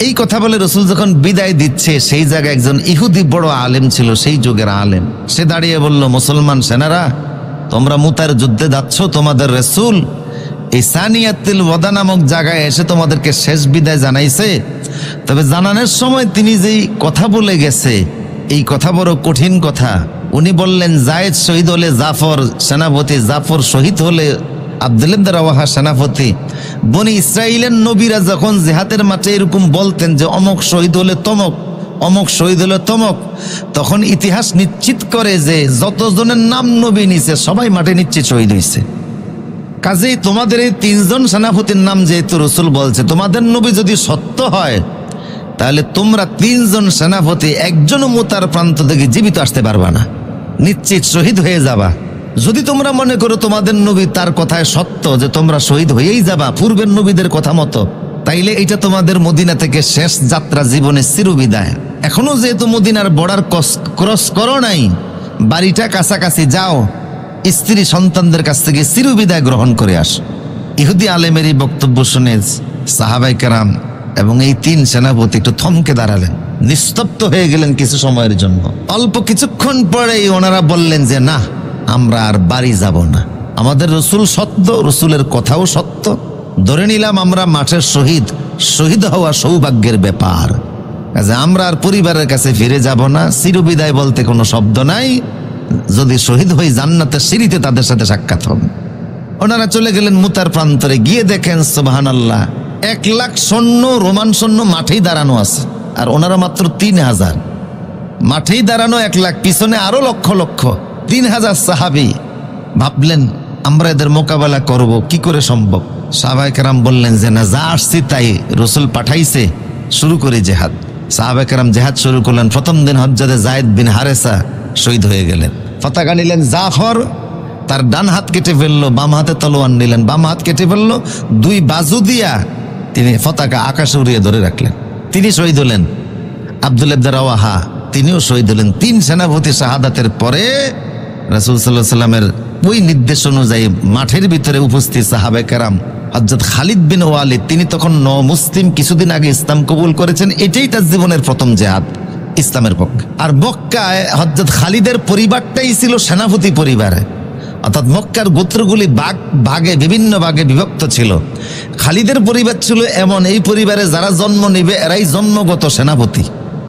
এই কথা বলে রসুল যখন বিদায় দিচ্ছে, সেই জায়গায় একজন ইহুদি বড় আলেম ছিল, সেই যুগের আলেম। সে দাঁড়িয়ে বলল, মুসলমান সেনারা, তোমরা মুতার যুদ্ধে যাচ্ছ, তোমাদের রসুল এই সানিয়াতুল ওয়াদা নামক জায়গায় এসে তোমাদেরকে শেষ বিদায় জানাইছে। তবে জানানোর সময় তিনি যেই কথা বলে গেছে, এই কথা বড় কঠিন কথা। উনি বললেন, জায়েদ শহীদ হলে জাফর সেনাপতি, জাফর শহীদ হলে আব্দুল্লাহ ইবনে রাওয়াহা সেনাপতি। বনি ইসরাইলের নবীরা যখন জিহাদের মাঠে এরকম বলতেন যে অমুক শহীদ হলে তমক, অমুক শহীদ হলে তমক, তখন ইতিহাস নিশ্চিত করে যে যতজনের নাম নবী নিছে সবাই মাঠে নিশ্চিত শহীদ হয়েছে। কাজেই তোমাদের এই 3 জন সেনাপতির নাম যেহেতু রসুল বলছে, তোমাদের নবী যদি সত্য হয়, তাহলে তোমরা 3 জন সেনাপতি একজনও মুতার প্রান্ত থেকে জীবিত আসতে পারবা না, নিশ্চিত শহীদ হয়ে যাবা। যদি তোমরা মনে করো তোমাদের নবী তার কথায় সত্য যে তোমরা শহীদ হয়েই যাবা পূর্বের নবীদের কথা মতো, তাইলে এটা তোমাদের মদিনা থেকে শেষ যাত্রা, জীবনের চিরবিদায়। এখনো যেহেতু মদিনার বর্ডার ক্রস করো নাই, বাড়িটা কাছাকাছি যাও, স্ত্রী সন্তানদের কাছ থেকে চিরবিদায় গ্রহণ করে আস। ইহুদি আলেমের এই বক্তব্য শুনে সাহাবায়ে কেরাম এবং এই 3 সেনাপতি একটু থমকে দাঁড়ালেন, নিস্তব্ধ হয়ে গেলেন কিছু সময়ের জন্য। অল্প কিছুক্ষণ পরেই ওনারা বললেন যে না, আমরা আর বাড়ি যাব না, আমাদের রসুল সত্য, রসুলের কথাও সত্য, ধরে নিলাম আমরা মাঠের শহীদ, শহীদ হওয়া সৌভাগ্যের ব্যাপার, কাজে আমরা আর পরিবারের কাছে ফিরে যাব না, চিরবিদায় বলতে কোনো শব্দ নাই, যদি শহীদ হই জান্নাতের সিঁড়িতে তাদের সাথে সাক্ষাৎ হবে। ওনারা চলে গেলেন মুতার প্রান্তরে। গিয়ে দেখেন সুবহানাল্লাহ, 1 লাখ সৈন্য, রোমান সৈন্য মাঠেই দাঁড়ানো আছে, আর ওনারা মাত্র 3000। মাঠেই দাঁড়ানো 1 লাখ, পিছনে আরো লক্ষ লক্ষ, 3000 সাহাবী। ভাবলেন আমরা এদের মোকাবেলা করব, কি করে সম্ভব? সাহাবায়ে কেরাম বললেন যে না, যা আসছি তাই, রসুল পাঠাইছে, শুরু করে জেহাদ। সাহাবায়ে কেরাম জেহাদ শুরু করলেন। প্রথম দিন হজ্জাতে যায়েদ বিন হারেসা শহীদ হয়ে গেলেন। পতাকা নিলেন জাফর, তার ডান হাত কেটে ফেললো, বাম হাতে তলোয়ার নিলেন, বাম হাত কেটে ফেললো, 2 বাজু দিয়া তিনি পতাকা আকাশে উড়িয়ে ধরে রাখলেন, তিনি শহীদ হলেন। আব্দুল্লাহ ইবনে রাওয়াহা তিনিও শহীদ হলেন। 3 সেনাপতি শাহাদাতের পরে রাসূল সাল্লাল্লাহু আলাইহি ওয়াসাল্লামের ওই নির্দেশ অনুযায়ী মাঠের ভিতরে উপস্থিত সাহাবায়ে কেরাম, হযরত খালিদ বিন ওয়ালিদ, তিনি তখন মুসলিম, কিছুদিন আগে ইসলাম কবুল করেছেন, এটাই তার জীবনের প্রথম জিহাদ ইসলামের পক্ষে। আর মক্কায় হযরত খালিদের পরিবারটাই ছিল সেনাপতি পরিবার, অর্থাৎ মক্কার গোত্রগুলি ভাগে বিভিন্ন ভাগে বিভক্ত ছিল। খালিদের পরিবার ছিল এমন, এই পরিবারে যারা জন্ম নিবে এরাই জন্মগত সেনাপতি।